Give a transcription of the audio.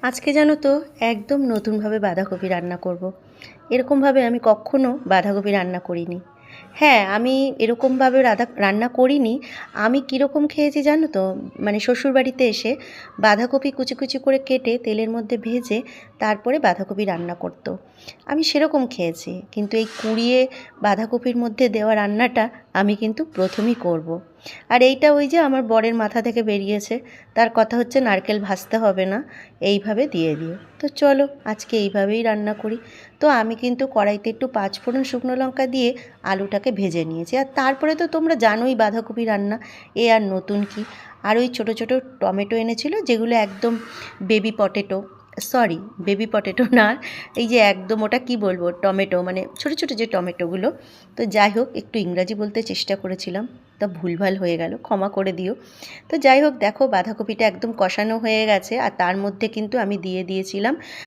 আজকে জানো তো একদম নতুনভাবে বাঁধাকপি রান্না করব। এরকমভাবে আমি কখনো বাঁধাকপি রান্না করিনি। হ্যাঁ, আমি এরকমভাবে রান্না করিনি। আমি কীরকম খেয়েছি জানো তো, মানে শ্বশুরবাড়িতে এসে বাঁধাকপি কুচি কুচি করে কেটে তেলের মধ্যে ভেজে তারপরে বাঁধাকপি রান্না করতো। আমি সেরকম খেয়েছি, কিন্তু এই কুড়িয়ে বাঁধাকপির মধ্যে দেওয়া রান্নাটা আমি কিন্তু প্রথমই করব। আর এইটা ওই যে আমার বরের মাথা থেকে বেরিয়েছে। তার কথা হচ্ছে নারকেল ভাজতে হবে না, এইভাবে দিয়ে দিও। তো চলো আজকে এইভাবেই রান্না করি। তো আমি কিন্তু কড়াইতে একটু পাঁচফোড়ন শুকনো লঙ্কা দিয়ে আলুটাকে ভেজে নিয়েছি। আর তারপরে তো তোমরা জানোই বাঁধাকপি রান্না, এ আর নতুন কি। আর ওই ছোটো ছোটো টমেটো এনেছিল, যেগুলো একদম baby potato, sorry baby potato না, এই যে একদম ওটা কি বলবো, টমেটো মানে ছোটো ছোটো যে টমেটোগুলো। তো যাই হোক, একটু ইংরাজি বলতে চেষ্টা করেছিলাম, তা ভুলভাল হয়ে গেল, ক্ষমা করে দিও। তো যাই হোক, দেখো বাঁধাকপিটা একদম কষানো হয়ে গেছে, আর তার মধ্যে কিন্তু আমি দিয়ে দিয়েছিলাম